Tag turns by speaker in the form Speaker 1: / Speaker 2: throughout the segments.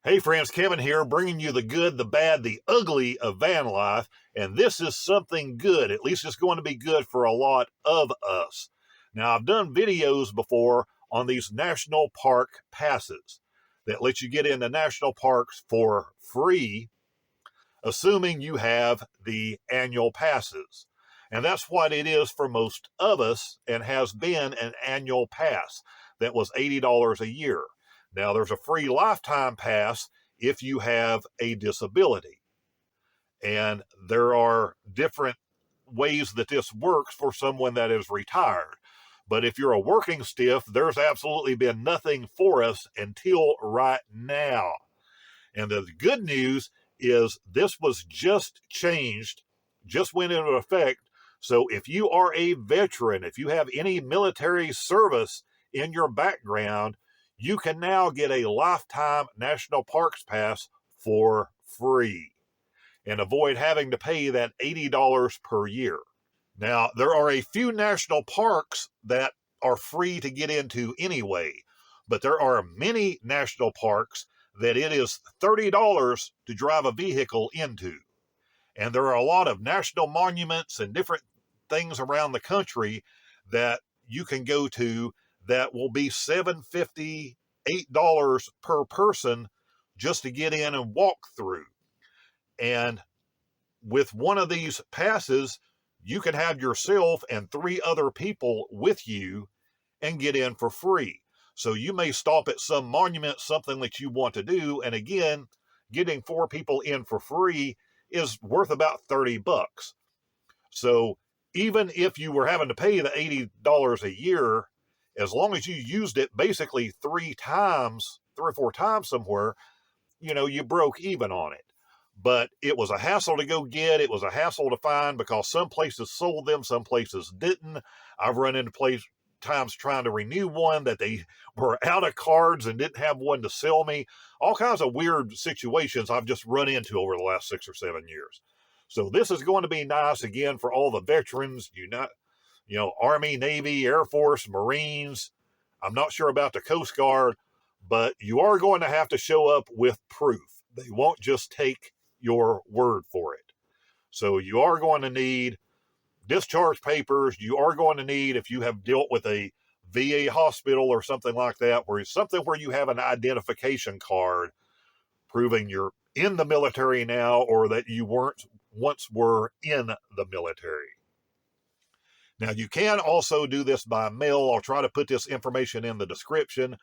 Speaker 1: Hey friends, Kevin here, bringing you the good, the bad, the ugly of van life. And this is something good. At least it's going to be good for a lot of us. Now, I've done videos before on these national park passes that let you get into national parks for free, assuming you have the annual passes. And that's what it is for most of us, and has been an annual pass that was $80 a year. Now, there's a free lifetime pass if you have a disability. And there are different ways that this works for someone that is retired. But if you're a working stiff, there's absolutely been nothing for us until right now. And the good news is this was just changed, just went into effect. So if you are a veteran, if you have any military service in your background, you can now get a lifetime national parks pass for free and avoid having to pay that $80 per year. Now, there are a few national parks that are free to get into anyway, but there are many national parks that it is $30 to drive a vehicle into. And there are a lot of national monuments and different things around the country that you can go to that will be $7.50, $8 per person just to get in and walk through. And with one of these passes, you can have yourself and 3 other people with you and get in for free. So you may stop at some monument, something that you want to do. And again, getting 4 people in for free is worth about $30. So even if you were having to pay the $80 a year, as long as you used it basically 3 or 4 times somewhere, you broke even on it. But it was a hassle to go get. It was a hassle to find because some places sold them, some places didn't. I've run into times trying to renew one that they were out of cards and didn't have one to sell me. All kinds of weird situations I've just run into over the last 6 or 7 years. So this is going to be nice again for all the veterans, Army, Navy, Air Force, Marines. I'm not sure about the Coast Guard, but you are going to have to show up with proof. They won't just take your word for it. So you are going to need discharge papers. You are going to need, if you have dealt with a VA hospital or something like that, where you have an identification card proving you're in the military now or that you once were in the military. Now, you can also do this by mail. I'll try to put this information in the description.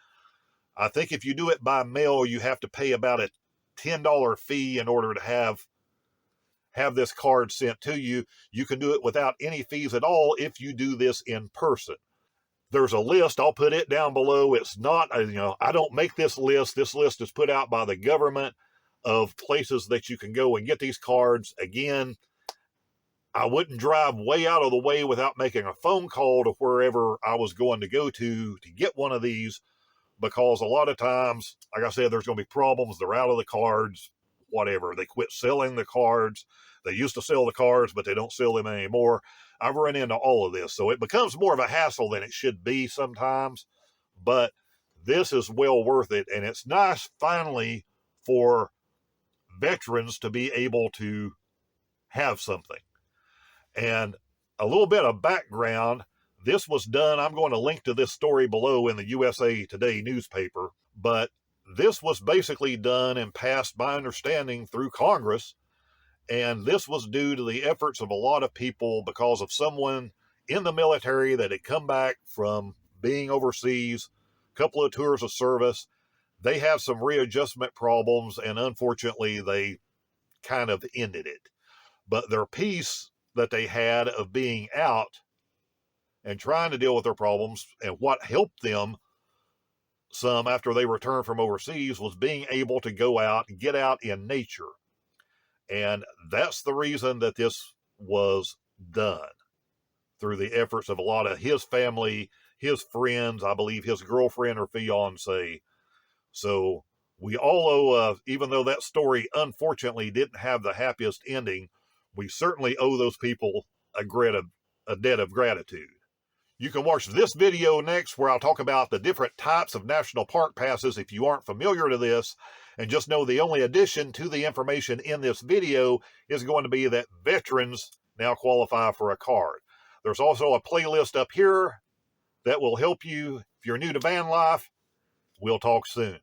Speaker 1: I think if you do it by mail, you have to pay about a $10 fee in order to have this card sent to you. You can do it without any fees at all if you do this in person. There's a list. I'll put it down below. It's not, I don't make this list. This list is put out by the government of places that you can go and get these cards. Again, I wouldn't drive way out of the way without making a phone call to wherever I was going to go to get one of these, because a lot of times, like I said, there's going to be problems. They're out of the cards, whatever. They quit selling the cards. They used to sell the cards, but they don't sell them anymore. I've run into all of this. So it becomes more of a hassle than it should be sometimes, but this is well worth it. And it's nice finally for veterans to be able to have something. And a little bit of background. This was done, I'm going to link to this story below in the USA Today newspaper, but this was basically done and passed, by understanding, through Congress. And this was due to the efforts of a lot of people because of someone in the military that had come back from being overseas, a couple of tours of service. They have some readjustment problems, and unfortunately, they kind of ended it. But their peace that they had of being out and trying to deal with their problems, and what helped them some after they returned from overseas, was being able to go out and get out in nature. And that's the reason that this was done, through the efforts of a lot of his family, his friends, I believe his girlfriend or fiance. So we all owe, even though that story unfortunately didn't have the happiest ending, we certainly owe those people a debt of gratitude. You can watch this video next, where I'll talk about the different types of national park passes if you aren't familiar to this. And just know the only addition to the information in this video is going to be that veterans now qualify for a card. There's also a playlist up here that will help you if you're new to van life. We'll talk soon.